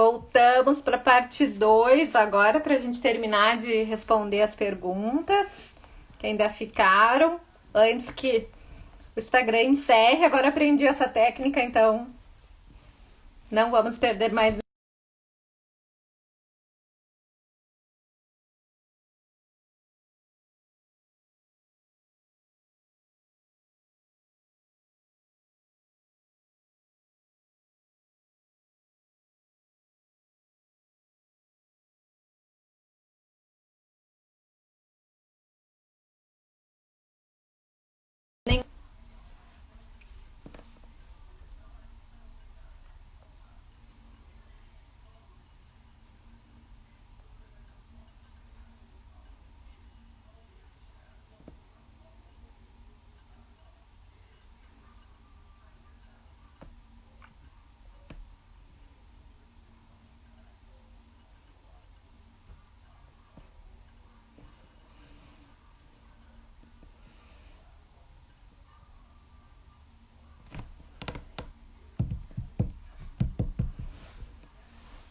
Voltamos para a parte 2 agora, para a gente terminar de responder as perguntas que ainda ficaram, antes que o Instagram encerre. Agora aprendi essa técnica, então não vamos perder mais.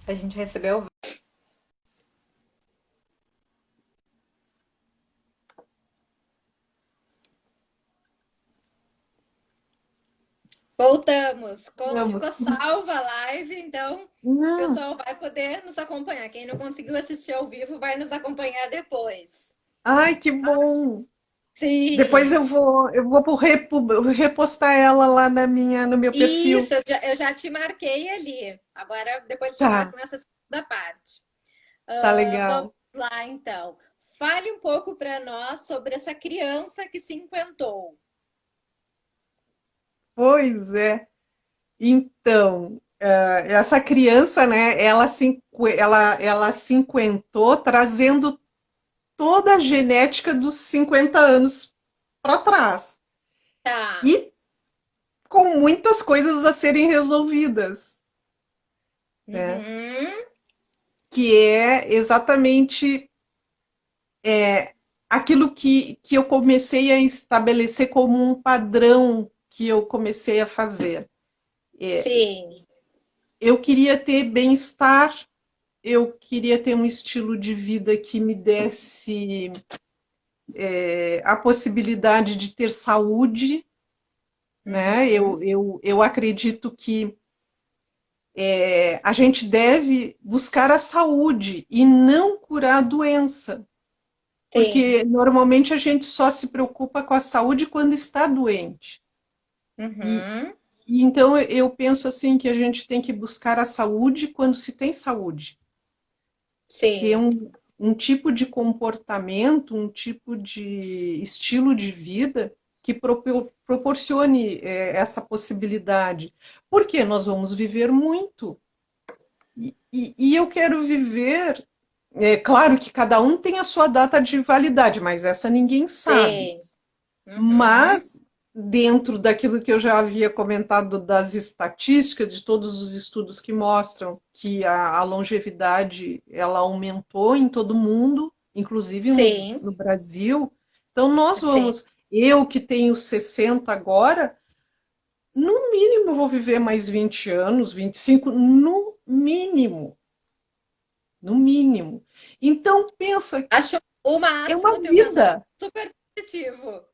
A gente recebeu. Voltamos. Ficou Vamos. salva a live, então o Não. pessoal vai poder nos acompanhar. Quem não conseguiu assistir ao vivo vai nos acompanhar depois. Ai, que bom. Depois Sim, eu vou repostar ela lá no meu perfil. isso, eu já te marquei ali. Agora, depois eu te Tá, marco nessa segunda parte. tá Vamos legal. lá, então. Fale um pouco para nós sobre essa criança que se encantou. Pois é. Então, essa criança, né, ela cinquentou trazendo toda a genética dos 50 anos para trás. Tá. E com muitas coisas a serem resolvidas, né? Uhum. Que é exatamente aquilo que eu comecei a estabelecer como um padrão que eu comecei a fazer. Sim, Eu queria ter bem-estar, eu queria ter um estilo de vida que me desse a possibilidade de ter saúde, né? uhum. Eu acredito que a gente deve buscar a saúde e não curar a doença, Sim, porque normalmente a gente só se preocupa com a saúde quando está doente. E, uhum. e então eu penso assim que a gente tem que buscar a saúde quando se tem saúde, ter Sim, um tipo de comportamento, um tipo de estilo de vida que proporcione essa possibilidade, porque nós vamos viver muito. E eu quero viver. É claro que cada um tem a sua data de validade, mas essa ninguém sabe. sim, uhum. Mas, dentro daquilo que eu já havia comentado das estatísticas, de todos os estudos que mostram que a longevidade ela aumentou em todo mundo, inclusive Sim, no Brasil, então nós sim. vamos. Eu que tenho 60 agora, no mínimo vou viver mais 20 anos, 25, no mínimo. No mínimo. Então, pensa, Acho o é uma máximo o teu pensamento vida, super positivo,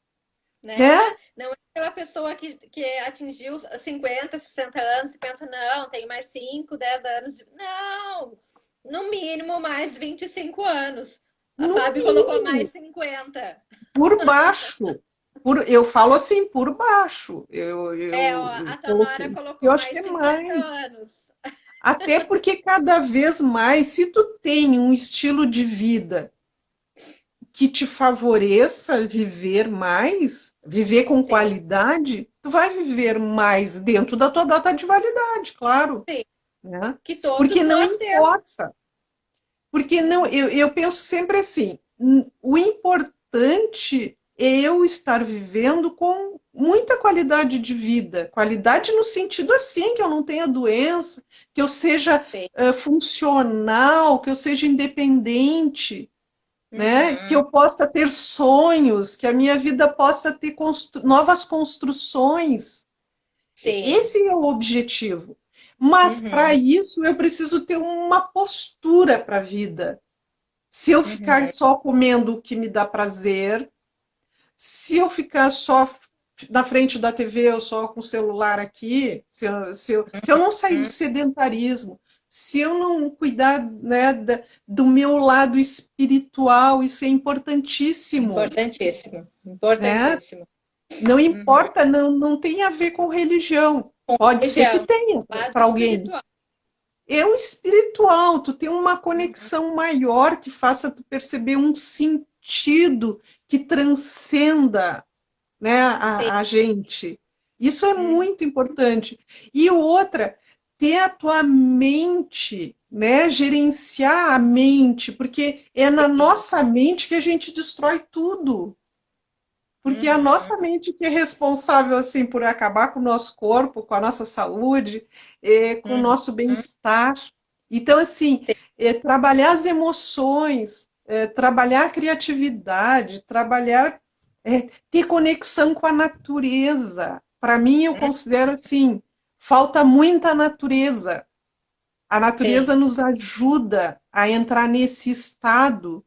né? né? Não é aquela pessoa que atingiu 50, 60 anos e pensa, não, tem mais 5, 10 anos. Não, no mínimo mais 25 anos. A No Fábio colocou mínimo, mais 50. por baixo. Eu falo assim, por baixo. Ó, Eu a Tamara coloquei. colocou Eu acho que mais é 50 mais. anos. Até porque cada vez mais, se tu tem um estilo de vida que te favoreça viver mais, viver com Sim, qualidade, tu vai viver mais dentro da tua data de validade, claro, sim, né? que todos Porque não nós temos. importa. Porque não, eu penso sempre assim, o importante é eu estar vivendo com muita qualidade de vida, qualidade no sentido assim, que eu não tenha doença, que eu seja Sim. funcional, que eu seja independente, né? Que Uhum. eu possa ter sonhos, que a minha vida possa ter novas construções. Sim, Esse é o objetivo. Mas para Uhum. isso eu preciso ter uma postura para a vida. Se eu ficar Uhum. só comendo o que me dá prazer, se eu ficar só na frente da TV ou só com o celular aqui, se eu não sair do Uhum. sedentarismo, se eu não cuidar, né, do meu lado espiritual, isso é importantíssimo, Importantíssimo. né? Importantíssimo. Não Uhum. importa, não tem a ver com religião. Pode ser que Região. tenha Lado para alguém. espiritual. É o espiritual, tu tem uma Uhum. conexão maior que faça tu perceber um sentido que transcenda, né, Sim. a gente. Isso é Uhum. muito importante. E outra, ter a tua mente, né, gerenciar a mente, porque é na Sim. nossa mente que a gente destrói tudo. Porque é a Uhum. nossa mente que é responsável assim por acabar com o nosso corpo, com a nossa saúde, com o Uhum. nosso bem-estar. Então, assim, Sim. trabalhar as emoções, trabalhar a criatividade, trabalhar, ter conexão com a natureza. Para mim, eu considero assim, falta muita natureza. A natureza Sim. nos ajuda a entrar nesse estado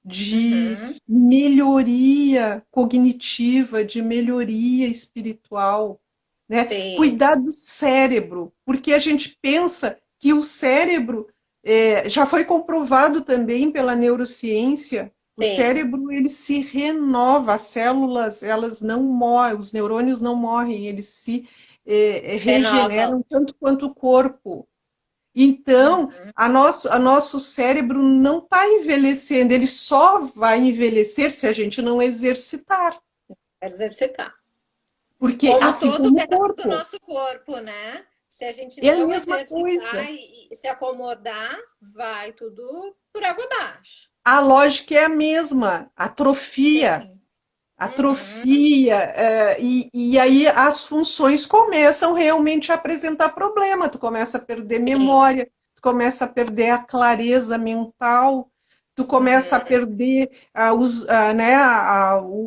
de Uhum. melhoria cognitiva, de melhoria espiritual, né? Sim. Cuidar do cérebro, porque a gente pensa que o cérebro já foi comprovado também pela neurociência. O Sim. cérebro ele se renova, as células elas não morrem, os neurônios não morrem, eles se Renovam. regeneram tanto quanto o corpo. Então, Uhum. a nosso cérebro não está envelhecendo, ele só vai envelhecer se a gente não exercitar, Exercitar. porque Como assim todo o como o resto do corpo, nosso corpo, né? Se a gente é a não mesma exercitar coisa. e se acomodar, vai tudo por água abaixo. A lógica é a mesma, atrofia, Sim. Uhum. atrofia, e aí as funções começam realmente a apresentar problema, tu começa a perder Sim. memória, tu começa a perder a clareza mental, tu começa a Uhum. perder né,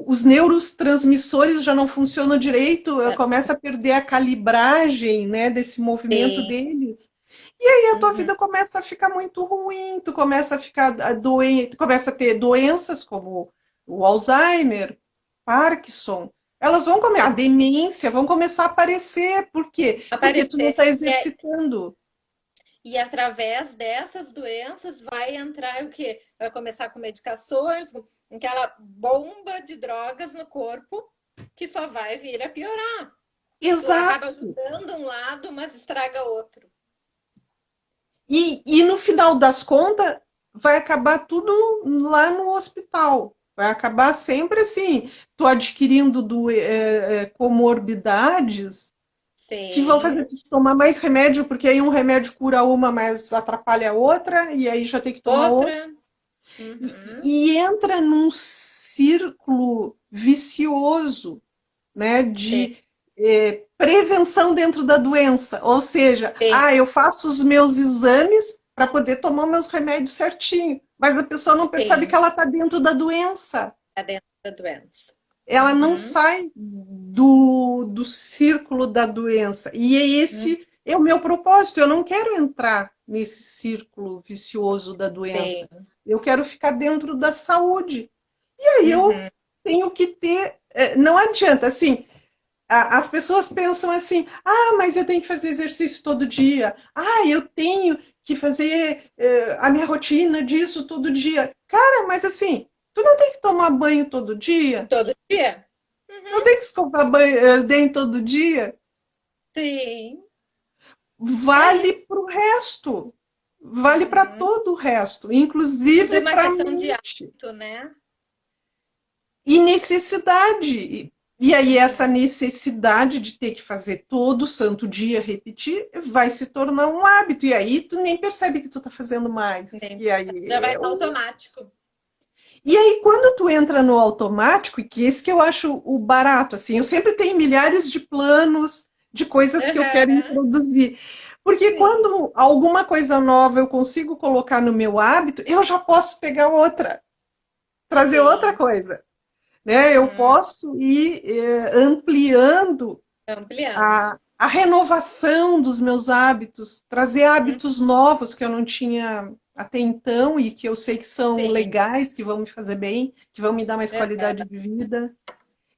os neurotransmissores já não funcionam direito, começa a perder a calibragem, né, desse movimento Sim. deles. E aí a tua Uhum. vida começa a ficar muito ruim, tu começa a ficar doente, tu começa a ter doenças como o Alzheimer, Parkinson, elas vão começar, a Sim. demência vão começar a aparecer. Por quê? Porque tu não Aparecer. está exercitando. E através dessas doenças vai entrar o quê? Vai começar com medicações, com aquela bomba de drogas no corpo que só vai vir a piorar. Tu acaba Exato. ajudando um lado, mas estraga outro. E no final das contas, vai acabar tudo lá no hospital. Vai acabar sempre assim, tu adquirindo comorbidades que vão fazer Sim. tu tomar mais remédio, porque aí um remédio cura uma, mas atrapalha a outra, e aí já tem que tomar outro. Outra. Uhum. E entra num círculo vicioso, né, Sim. de prevenção dentro da doença. Ou seja, Sim. eu faço os meus exames para poder tomar meus remédios certinho, mas a pessoa não percebe que Sim. ela está dentro da doença. Tá dentro da doença. Ela não Uhum. sai do círculo da doença. E Uhum. esse é o meu propósito. Eu não quero entrar nesse círculo vicioso da doença. Sim. Eu quero ficar dentro da saúde. E aí eu Uhum. tenho que ter. Não adianta, assim, as pessoas pensam assim: mas eu tenho que fazer exercício todo dia. Eu tenho que fazer a minha rotina disso todo dia. Cara, mas assim, tu não tem que tomar banho todo dia? Todo dia? Não Uhum. tem que escovar dente todo dia? Sim. É Vale isso. para o resto. Vale para Uhum. todo o resto, Tudo é inclusive uma para a questão de mente. hábito, né? E necessidade. E aí, essa Uhum. necessidade de ter que fazer todo santo dia repetir vai se tornar um hábito. E aí, tu nem percebe que tu tá fazendo mais. Nem- E aí, Já vai automático. quando tu entra no automático, e que esse que eu acho o barato, assim, eu sempre tenho milhares de planos, de coisas que eu quero Uhum. introduzir. Porque Sim. quando alguma coisa nova eu consigo colocar no meu hábito, eu já posso pegar outra, trazer outra Sim. coisa, né? Eu Uhum. posso ir ampliando Ampliando. a renovação dos meus hábitos, trazer Hum, hábitos novos que eu não tinha até então e que eu sei que são sim. legais, que vão me fazer bem, que vão me dar mais qualidade Aham, de vida.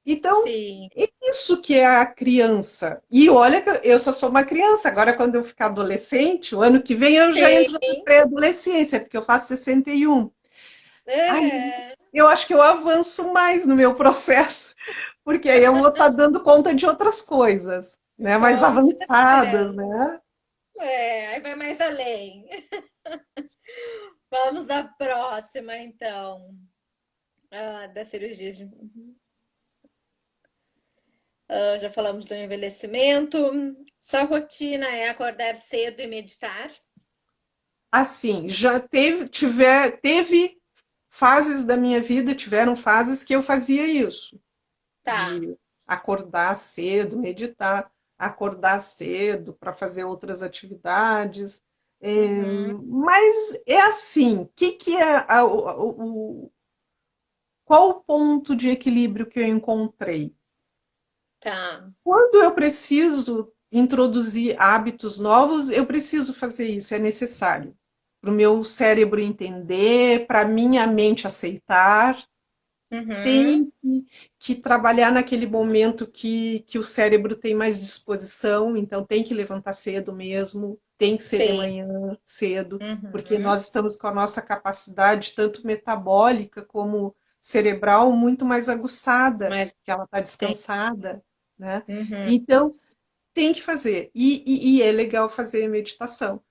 Então, sim. é isso que é a criança. E olha que eu só sou uma criança, agora quando eu ficar adolescente, o ano que vem eu já entro na Sim. pré-adolescência, porque eu faço 61. Aí Aham. eu acho que eu avanço mais no meu processo, porque aí eu vou estar dando conta de outras coisas, né, mais Com avançadas, certeza. né? Aí vai mais além. Vamos à próxima, então. Das cirurgias. Já falamos do envelhecimento. Sua rotina é acordar cedo e meditar? Assim, já teve fases da minha vida, tiveram fases que eu fazia isso, Tá. de acordar cedo, meditar, acordar cedo para fazer outras atividades. Uhum. Mas é assim, que é qual o ponto de equilíbrio que eu encontrei? Tá. Quando eu preciso introduzir hábitos novos, eu preciso fazer isso, é necessário. Para o meu cérebro entender, para a minha mente aceitar, Uhum. tem que trabalhar naquele momento que o cérebro tem mais disposição, então tem que levantar cedo mesmo, tem que ser de Sim. manhã cedo, porque Uhum. nós estamos com a nossa capacidade, tanto metabólica como cerebral, muito mais aguçada, Mas que ela está sim. descansada, né? Uhum. Então, tem que fazer. E é legal fazer meditação.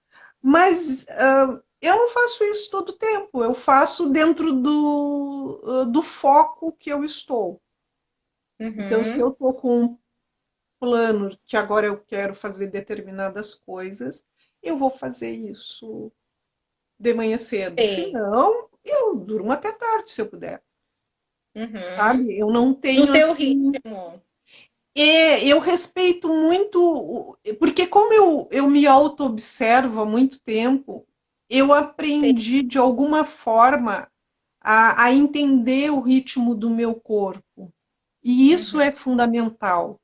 Mas eu não faço isso todo o tempo. Eu faço dentro do foco que eu estou. Então, se eu Uhum. estou com um plano que agora eu quero fazer determinadas coisas, eu vou fazer isso de manhã cedo. Se Sim. não, eu durmo até tarde, se eu puder. Uhum. Sabe? Eu não No tenho teu assim. ritmo. E eu respeito muito, porque como eu me auto-observo há muito tempo, eu Sim. aprendi de alguma forma a entender o ritmo do meu corpo. E isso Uhum. é fundamental.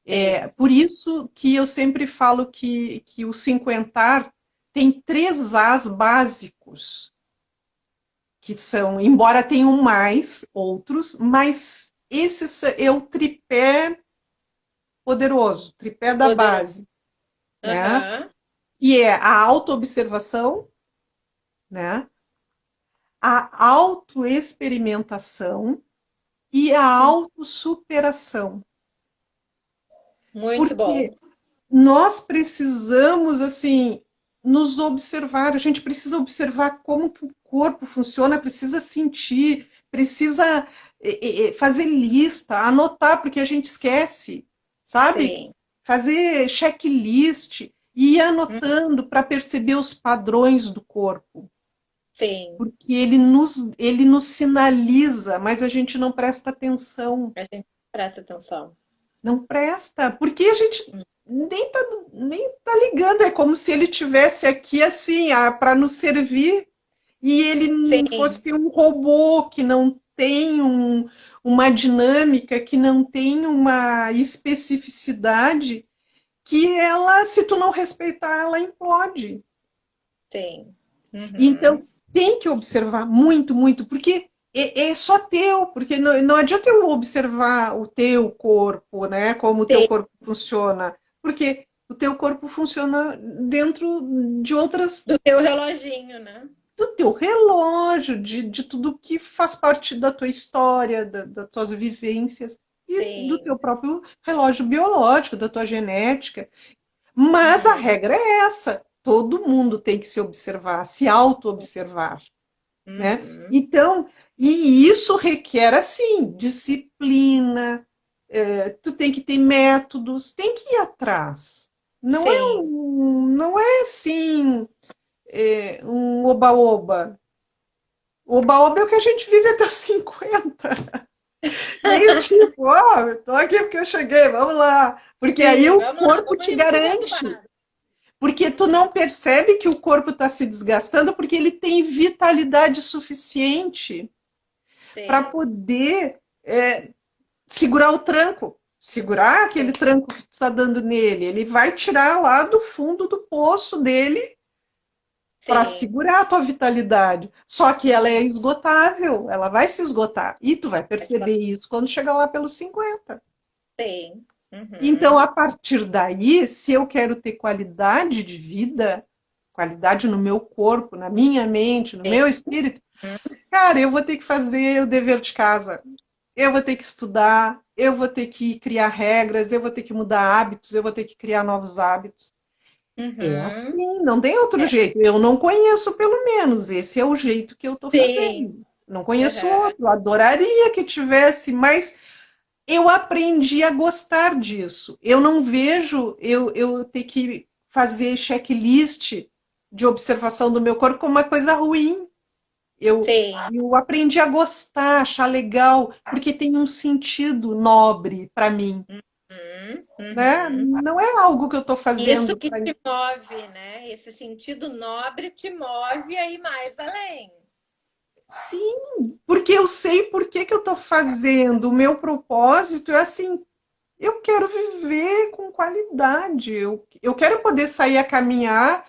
É Sim. por isso que eu sempre falo que o cinquentar tem três As básicos, que são, embora tenham mais outros, mas esse é o tripé poderoso, tripé da Poderoso. base, né? Aham. Que é a autoobservação, né? A autoexperimentação e a Hum. autossuperação. Muito bom. Porque nós precisamos, assim, nos observar, a gente precisa observar como que o corpo funciona, precisa sentir, precisa fazer lista, anotar, porque a gente esquece, sabe? Sim. Fazer checklist e ir Hum. anotando para perceber os padrões do corpo, Sim. porque ele nos sinaliza, mas a gente não presta atenção. A gente presta atenção. Não presta, porque a gente nem tá ligando, é como se ele tivesse aqui assim, para nos servir e ele Sim. fosse um robô que não tem uma dinâmica, que não tem uma especificidade, que ela, se tu não respeitar, ela implode. Sim. Então, Uhum. tem que observar muito, muito, porque é só teu, porque não adianta eu observar o teu corpo, né? Como o teu Sim. corpo funciona, porque o teu corpo funciona dentro de outras, Do teu reloginho, né? do teu relógio, de tudo que faz parte da tua história, das tuas vivências e do Sim. teu próprio relógio biológico, da tua genética. Mas a Uhum. regra é essa. Todo mundo tem que se observar, se auto-observar, né? Uhum. Então, e isso requer, assim, disciplina, tu tem que ter métodos, tem que ir atrás. Sim. Não é assim, um oba-oba. Oba-oba é o que a gente vive até os 50. Meio tipo, ó, oh, tô aqui porque eu cheguei, vamos lá. Porque aí Sim, o vamos lá, corpo vamos te empurrando o garante. barco. Porque tu Uhum. não percebe que o corpo está se desgastando porque ele tem vitalidade suficiente para Sim. poder segurar o tranco. segurar aquele tranco que tu está dando nele. Ele vai tirar lá do fundo do poço dele para Sim. segurar a tua vitalidade. Só que ela é Uhum. esgotável, ela vai se esgotar. E tu vai Mas pode perceber isso quando chegar lá pelos 50. ser. Então, Uhum. a partir daí, se eu quero ter qualidade de vida, qualidade no meu corpo, na minha mente, no Sim. meu espírito, cara, eu vou ter que fazer o dever de casa. Eu vou ter que estudar, eu vou ter que criar regras, eu vou ter que mudar hábitos, eu vou ter que criar novos hábitos. É Uhum. assim, não tem outro É. jeito. Eu não conheço, pelo menos. Esse é o jeito que eu estou Sim. fazendo. Não conheço Uhum. outro. Adoraria que tivesse, mas eu aprendi a gostar disso. Eu não vejo eu ter que fazer checklist de observação do meu corpo como uma coisa ruim. Eu, Sim. eu aprendi a gostar, achar legal, porque tem um sentido nobre para mim, Uhum. né? Uhum. Não é algo que eu estou Isso fazendo que para. te move, né? Esse sentido nobre te move a ir mais além. Sim, porque eu sei por que que eu estou fazendo. O meu propósito é assim, eu quero viver com qualidade. Eu quero poder sair a caminhar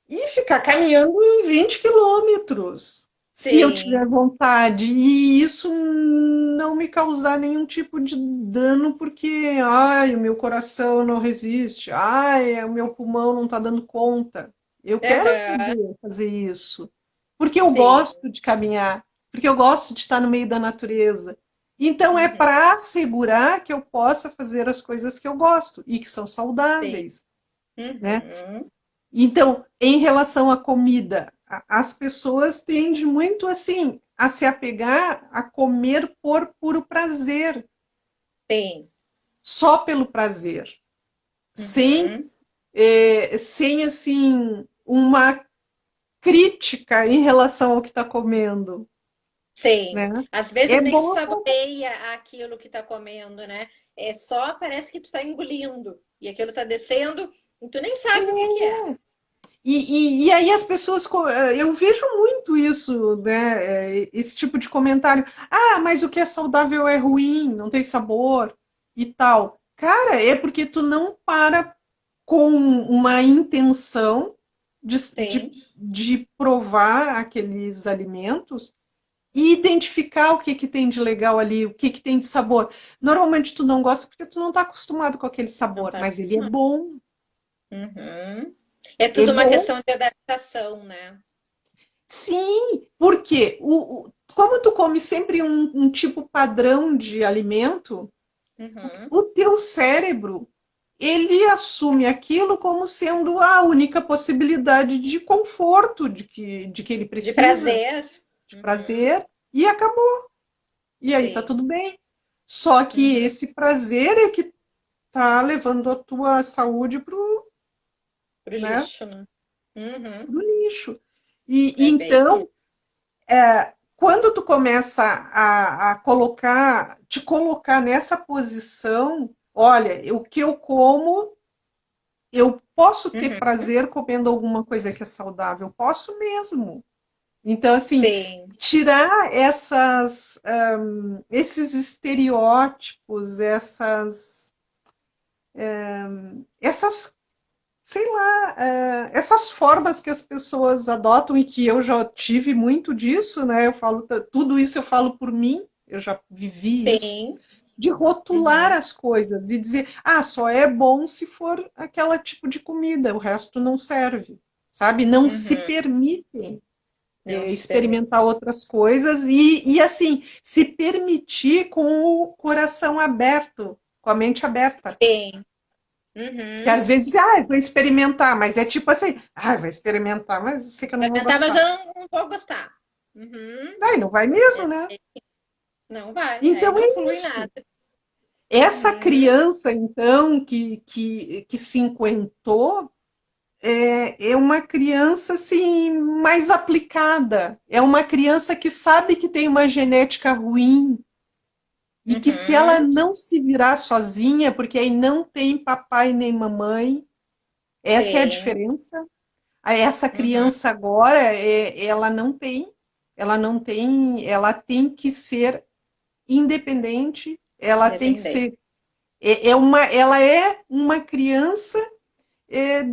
e ficar caminhando 20 quilômetros, se eu tiver Sim. vontade. E isso não me causar nenhum tipo de dano, porque, ai, o meu coração não resiste, ai, o meu pulmão não está dando conta. Eu quero Aham. poder fazer isso, porque eu Sim. gosto de caminhar, porque eu gosto de estar no meio da natureza. Então, é Uhum. para assegurar que eu possa fazer as coisas que eu gosto e que são Sim. saudáveis, né? Uhum. Então, em relação à comida, as pessoas tendem muito assim a se apegar a comer por puro prazer, Sim. só pelo prazer, sem, Uhum. sem assim uma crítica em relação ao que está comendo, Sim. né? Às É vezes nem bom. saboreia aquilo que tá comendo, né? É só parece que tu tá engolindo e aquilo tá descendo e tu nem sabe o que que é. E aí as pessoas, eu vejo muito isso, né? Esse tipo de comentário. Ah, mas o que é saudável é ruim, não tem sabor e tal. Cara, é porque tu não para com uma intenção de, de, Sim. de provar aqueles alimentos e identificar o que que tem de legal ali, o que que tem de sabor. Normalmente tu não gosta porque tu não está acostumado com aquele Não sabor, tá mas ele é acostumado. bom, Uhum. É é tudo uma bom. questão de adaptação, né? Sim, porque como tu come sempre um tipo padrão de alimento, Uhum. o teu cérebro ele assume aquilo como sendo a única possibilidade de conforto de que ele De precisa, prazer. de Uhum. prazer, e acabou. E aí tá Sim. tudo bem. Só que Uhum. esse prazer é que tá levando a tua saúde Pro né, lixo, né? Uhum. pro lixo. E É bem isso. então quando tu começa te colocar nessa posição, olha, o que eu como, eu posso ter Uhum. prazer comendo alguma coisa que é saudável, posso mesmo. Então, assim, Sim. tirar esses estereótipos, essas sei lá, essas formas que as pessoas adotam e que eu já tive muito disso, né? Eu falo, tudo isso eu falo por mim, eu já vivi isso, Sim. de rotular Uhum. as coisas e dizer, ah, só é bom se for aquele tipo de comida, o resto não serve, sabe? Não se Uhum. permitem Não se experimentar permite. outras coisas e assim, se permitir com o coração aberto, com a mente aberta. Sim. Que às Uhum. vezes, vou experimentar, mas é tipo assim, vou experimentar, mas eu sei que eu não vou Experimentar, mas gostar. eu não vou gostar. Uhum. Daí não vai mesmo, É, né? não vai. Aí Então não é flui isso. nada. Essa Uhum. criança, então, que cinquentou, é uma criança assim, mais aplicada. É uma criança que sabe que tem uma genética ruim e que se ela Uhum. não se virar sozinha, porque aí não tem papai nem mamãe, essa é a Sim. diferença. Essa Uhum. criança agora, ela tem que ser independente, ela tem que Independente. ser ela é uma criança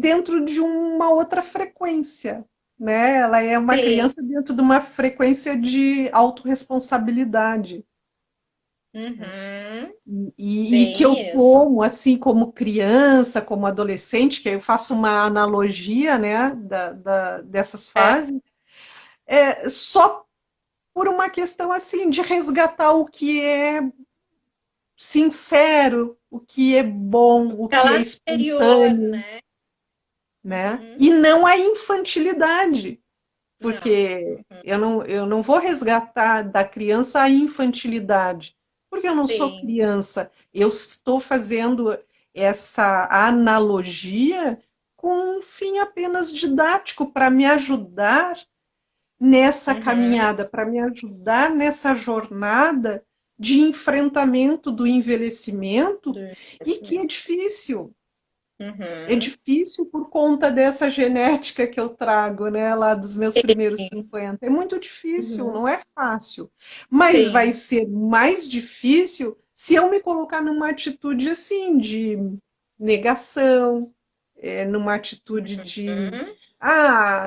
dentro de uma outra frequência, né? Ela é uma Sim. criança dentro de uma frequência de autorresponsabilidade. Uhum. E que eu Bem isso. tomo, assim, como criança, como adolescente, que aí eu faço uma analogia, né, dessas É. fases, só por uma questão, assim, de resgatar o que é sincero, o que é bom, o Tá que é lá no interior, espontâneo, né? né? Uhum. E não a infantilidade, Não. porque Uhum. eu não vou resgatar da criança a infantilidade, porque eu não sou Sim. criança. Eu estou fazendo essa analogia com um fim apenas didático para me ajudar nessa Uhum. caminhada, para me ajudar nessa jornada de enfrentamento do envelhecimento Do e que é investimento. difícil. É Uhum. difícil por conta dessa genética que eu trago, né, lá dos meus primeiros Sim. 50. É muito difícil, Uhum. não é fácil. Mas vai Sim. ser mais difícil se eu me colocar numa atitude assim de negação, numa atitude de Uhum.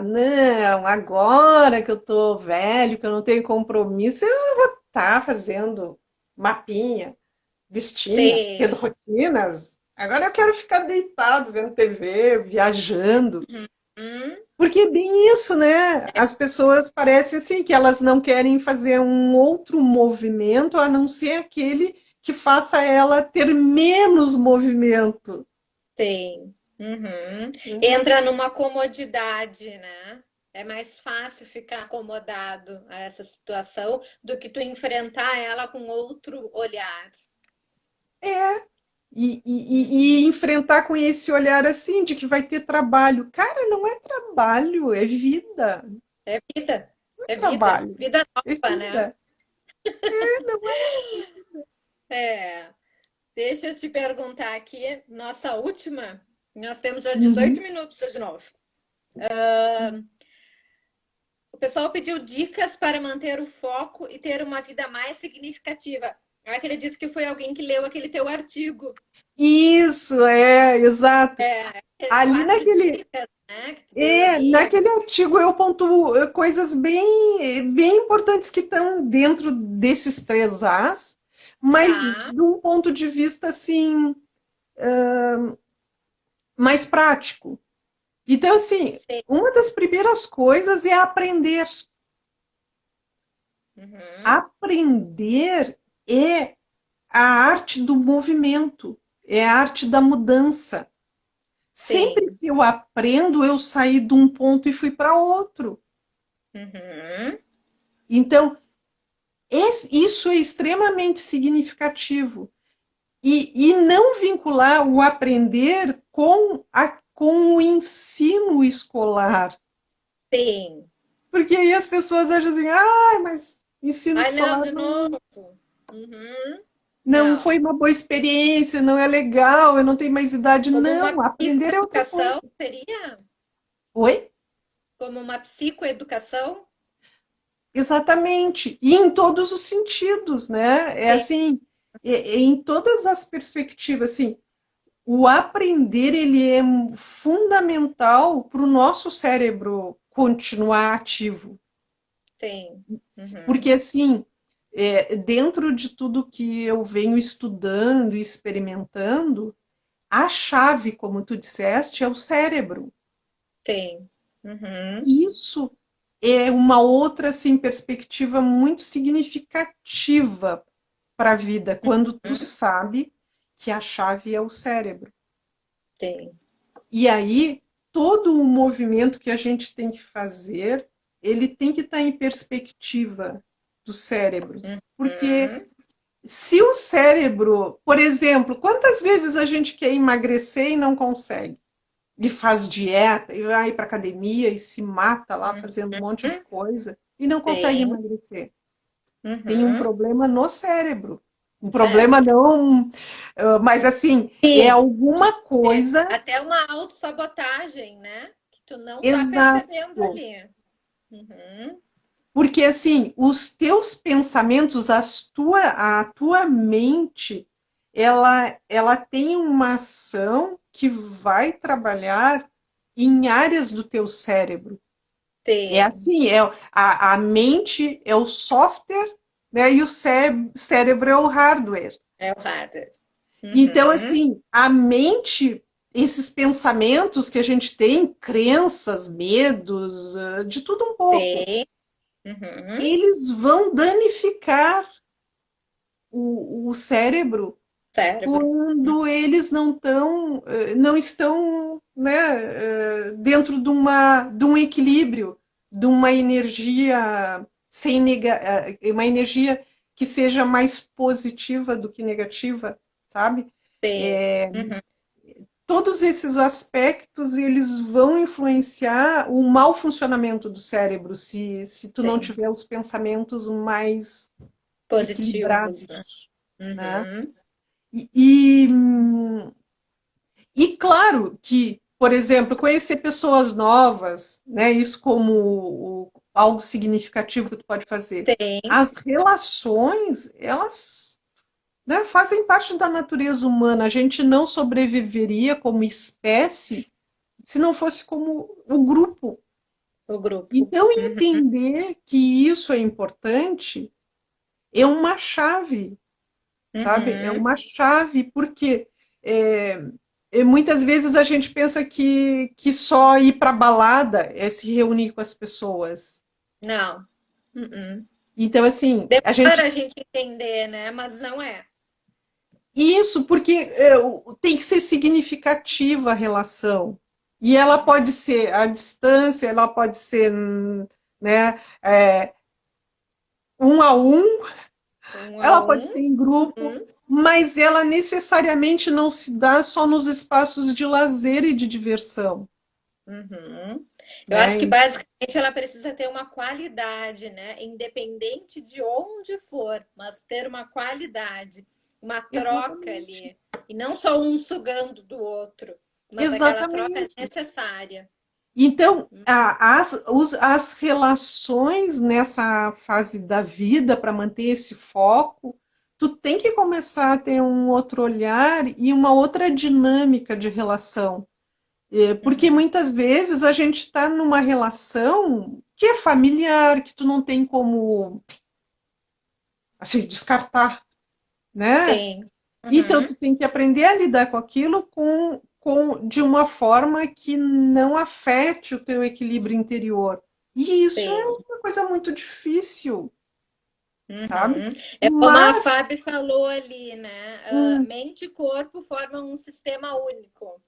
não, agora que eu tô velho, que eu não tenho compromisso, eu não vou estar fazendo mapinha, listinha, tendo Sim. rotinas. Agora eu quero ficar deitado vendo TV, viajando. Uhum. Porque é bem isso, né? As pessoas parecem assim que elas não querem fazer um outro movimento a não ser aquele que faça ela ter menos movimento. Sim. Uhum. Né? Entra numa comodidade, né? É mais fácil ficar acomodado a essa situação do que tu enfrentar ela com outro olhar. É, e enfrentar com esse olhar assim de que vai ter trabalho. Cara, não é trabalho, é vida. É vida. Não é É vida. trabalho, Vida é nova, né? vida. É, não é. É. Deixa eu te perguntar aqui, nossa última. Nós temos já 18 Uhum. minutos de novo. O pessoal pediu dicas para manter o foco e ter uma vida mais significativa. Eu acredito que foi alguém que leu aquele teu artigo. Isso, exato. Ali Quatro naquele, dicas, né, que tu deu ali. naquele artigo eu pontuo coisas bem importantes que estão dentro desses três As, mas Tá. de um ponto de vista assim mais prático. Então, assim, Sei. uma das primeiras coisas é aprender. Uhum. Aprender é a arte do movimento, é a arte da mudança. Sempre Sim. que eu aprendo, eu saí de um ponto e fui para outro. Uhum. Então, isso é extremamente significativo. E não vincular o aprender com o ensino escolar. Sim. Porque aí as pessoas acham assim, ah, mas ensino Ai, não, escolar de novo. Uhum. não foi Não. uma boa experiência, não é legal, eu não tenho mais idade. Como uma Não, aprender é outra psicoeducação, coisa. seria? Oi? Como uma psicoeducação? Exatamente. E em todos os sentidos, né? É Sim. assim, em todas as perspectivas, assim, o aprender ele é fundamental para o nosso cérebro continuar ativo. Sim. Uhum. Porque, assim, dentro de tudo que eu venho estudando e experimentando, a chave, como tu disseste, é o cérebro. Sim. Uhum. Isso é uma outra assim, perspectiva muito significativa para a vida, quando tu Uhum. sabe que a chave é o cérebro. Sim. E aí, todo o movimento que a gente tem que fazer, ele tem que estar em perspectiva do cérebro. Porque Uhum. se o cérebro, por exemplo, quantas vezes a gente quer emagrecer e não consegue? E faz dieta, e vai para academia e se mata lá fazendo um monte de Uhum. coisa e não consegue Sim. emagrecer. Tem um Uhum. problema no cérebro. Um problema Certo. não, mas assim, é Sim. alguma coisa Até uma autossabotagem, né? Que tu não tá percebendo exato. ali. Uhum. Porque assim, os teus pensamentos, a tua mente, ela tem uma ação que vai trabalhar em áreas do teu cérebro. É Sim, assim, a mente é o software, né, e o cérebro é o hardware. é o hardware. Então, Uhum. assim, a mente, esses pensamentos que a gente tem, crenças, medos, de tudo um pouco, Sim. Uhum. eles vão danificar o cérebro Cérebro. quando eles não estão, né, dentro de um equilíbrio, de uma energia uma energia que seja mais positiva do que negativa, sabe? Sim. Uhum. Todos esses aspectos eles vão influenciar o mau funcionamento do cérebro se tu não Sim. tiver os pensamentos mais Positivos, né? equilibrados, né? Uhum. E, e, e claro que, por exemplo, conhecer pessoas novas, né? Isso como algo significativo que tu pode fazer. Sim. As relações, elas, né, fazem parte da natureza humana. A gente não sobreviveria como espécie se não fosse como o grupo. O grupo. Então, Uhum. entender que isso é importante é uma chave, sabe? É Uhum. uma chave, porque é, muitas vezes a gente pensa que só ir para balada é se reunir com as pessoas. Não. Uhum. Então, assim, a Demora gente. a gente entender, né? Mas não é. Isso, porque tem que ser significativa a relação. E ela pode ser à distância, ela pode ser, né, um a um, Um a ela pode um. ser em grupo, Uhum. mas ela necessariamente não se dá só nos espaços de lazer e de diversão, Uhum. Eu acho que né? basicamente ela precisa ter uma qualidade, né? Independente de onde for, mas ter uma qualidade, uma troca Exatamente. ali. E não só um sugando do outro, mas aquela troca Exatamente. necessária. Então, as relações nessa fase da vida, para manter esse foco, tu tem que começar a ter um outro olhar e uma outra dinâmica de relação. Porque Uhum. muitas vezes a gente está numa relação que é familiar, que tu não tem como assim, descartar, né? Sim. Então Uhum. tu tem que aprender a lidar com aquilo de uma forma que não afete o teu equilíbrio interior. E isso é Sim. uma coisa muito difícil, sabe? Uhum. É como a Mas Fábio falou ali, né? Ah, hum, mente e corpo formam um sistema único.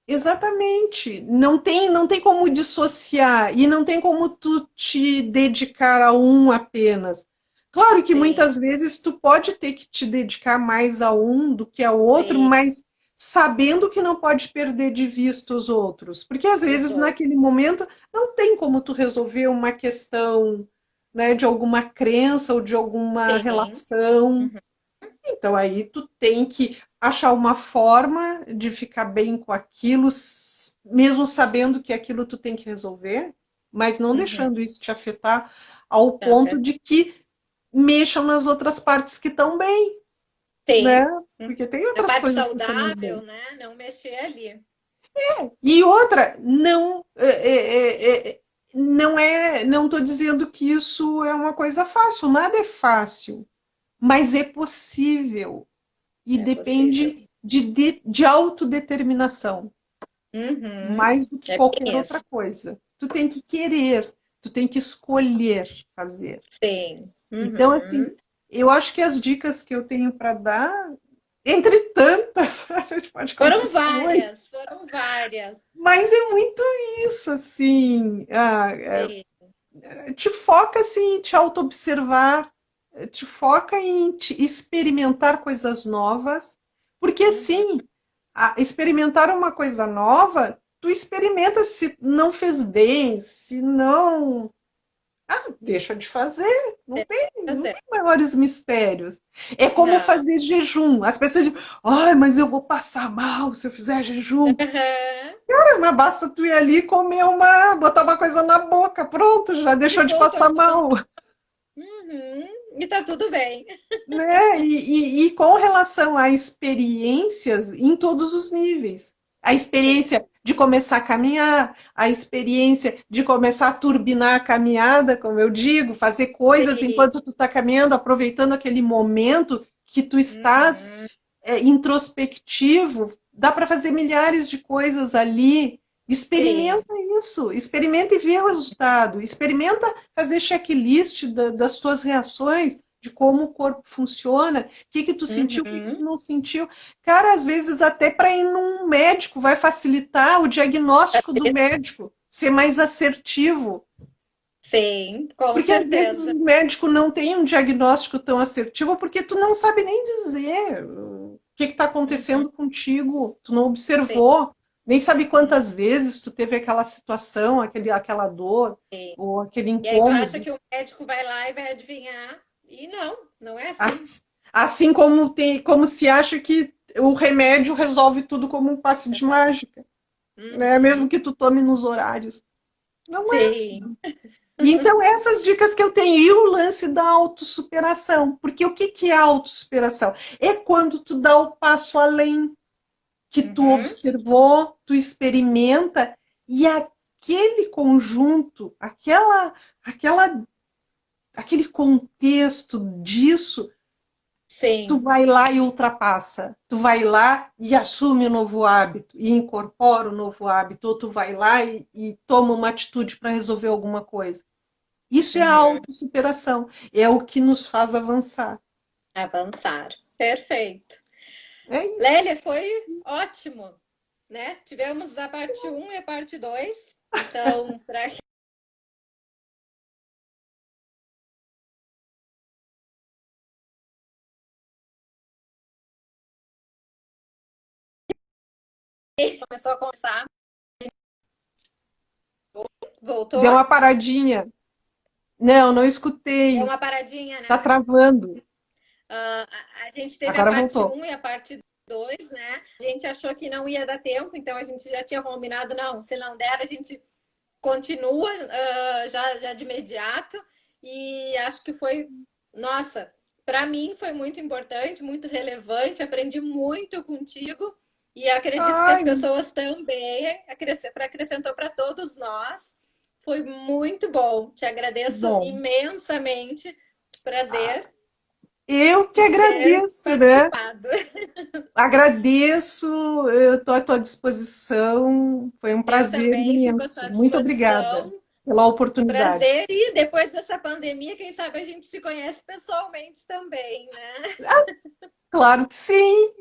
exatamente, não tem como dissociar e não tem como tu te dedicar a um apenas. Claro que Sim, muitas vezes tu pode ter que te dedicar mais a um do que ao outro, sim. mas sabendo que não pode perder de vista os outros, porque às Os vezes outros. naquele momento não tem como tu resolver uma questão, né, de alguma crença ou de alguma Sim. relação. Uhum. Então aí tu tem que achar uma forma de ficar bem com aquilo, mesmo sabendo que aquilo tu tem que resolver, mas não Uhum. deixando isso te afetar ao Tá, ponto de que mexam nas outras partes que estão bem, né? sim. Porque tem A outras parte coisas funcionando saudável, bem. né? Não mexer ali. E outra, não estou dizendo que isso é uma coisa fácil, nada é fácil, mas é possível. E É possível. depende de autodeterminação, Uhum. mais do que É bem qualquer outra isso. coisa. Tu tem que querer, tu tem que escolher fazer. Sim. Então, assim, Uhum. eu acho que as dicas que eu tenho para dar, entre tantas, a gente pode Foram conversar muito, várias, foram várias. mas é muito isso, assim, Sim. te foca assim, em te auto-observar, te foca em te experimentar coisas novas, porque Uhum. assim, experimentar uma coisa nova, tu experimenta se não fez bem, se não, deixa de fazer, não Tem tem, que não fazer. tem maiores mistérios. É como Não. fazer jejum. As pessoas dizem, ai, mas eu vou passar mal se eu fizer jejum. Uhum. Mas basta tu ir ali comer botar uma coisa na boca, pronto, já E deixou de voltou passar ao mal. Uhum. E tá tudo bem. Né? E com relação a experiências em todos os níveis. A Sim, experiência de começar a caminhar, a experiência de começar a turbinar a caminhada, como eu digo, fazer coisas sim. enquanto tu está caminhando, aproveitando aquele momento que tu estás Uhum. introspectivo, dá para fazer milhares de coisas ali. Sim. Experimenta isso, experimenta e vê o resultado. Experimenta fazer checklist das tuas reações, de como o corpo funciona, o que tu sentiu, o que Uhum. tu não sentiu. Cara, às vezes até para ir num médico vai facilitar o diagnóstico do médico, ser mais assertivo. Sim, com Porque às vezes certeza. o médico não tem um diagnóstico tão assertivo, porque tu não sabe nem dizer o que está Uhum. acontecendo contigo, tu não Sim, observou, nem sabe quantas vezes tu teve aquela situação, aquela dor sim. ou aquele E aí tu acha incômodo. que o médico vai lá e vai adivinhar. E não, não é assim. As- Assim como como se acha que o remédio resolve tudo como um passe de mágica, né? Mesmo Uhum. que tu tome nos horários. Não é assim. Sim. E então, essas dicas que eu tenho, e o lance da autossuperação, porque o que que é autossuperação? É quando tu dá o passo além, que tu Uhum. observou, tu experimenta, e aquele conjunto, aquele contexto disso, tu Sim. vai lá e ultrapassa, tu vai lá e assume o novo hábito, e incorpora o novo hábito, ou tu vai lá e toma uma atitude para resolver alguma coisa. Isso é a Uhum. autossuperação, é o que nos faz avançar. Avançar. Perfeito. É isso. Lélia, foi ótimo, né? Tivemos a parte um e a parte 2. Então, para quem começou a conversar, voltou? Deu uma paradinha. Não, não Deu escutei. uma paradinha, Tá né? travando. A gente teve a Agora parte voltou. um e a parte 2, né? A gente achou que não ia dar tempo, então a gente já tinha combinado, não, se não der, a gente continua já de imediato. E acho que foi, nossa, para mim foi muito importante, muito relevante, aprendi muito contigo e acredito que as Ai, pessoas também acrescentou para todos nós. Foi muito bom. Te que agradeço bom. imensamente. Prazer Eu que de ter agradeço, né? participado. Agradeço, eu estou à tua disposição. Foi um Eu prazer também fico à imenso. sua Muito obrigada disposição. pela oportunidade. Prazer. E depois dessa pandemia, quem sabe a gente se conhece pessoalmente também, né? Claro que sim,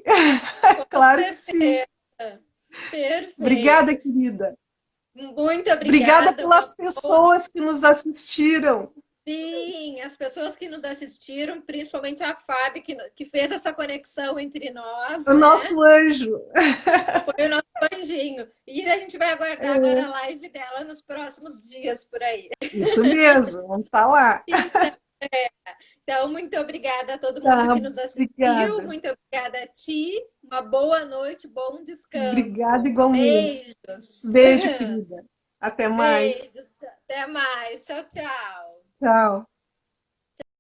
Com claro que sim. certeza. Obrigada, Perfeito. querida. Muito Obrigada obrigada. Uma pelas boa. pessoas que nos assistiram. Sim, as pessoas que nos assistiram, principalmente a Fábio, que fez essa conexão entre nós, O né? nosso anjo. Foi o nosso anjinho. E a gente vai aguardar agora a live dela nos próximos dias por aí. Isso mesmo, vamos estar lá. Então, muito obrigada a todo mundo Tá, que nos assistiu. obrigada. Muito obrigada a ti. Uma boa noite, bom Obrigada descanso. igualmente. Beijos. Beijo, querida. Até mais. Beijos. Até mais. Tchau, tchau. Tchau.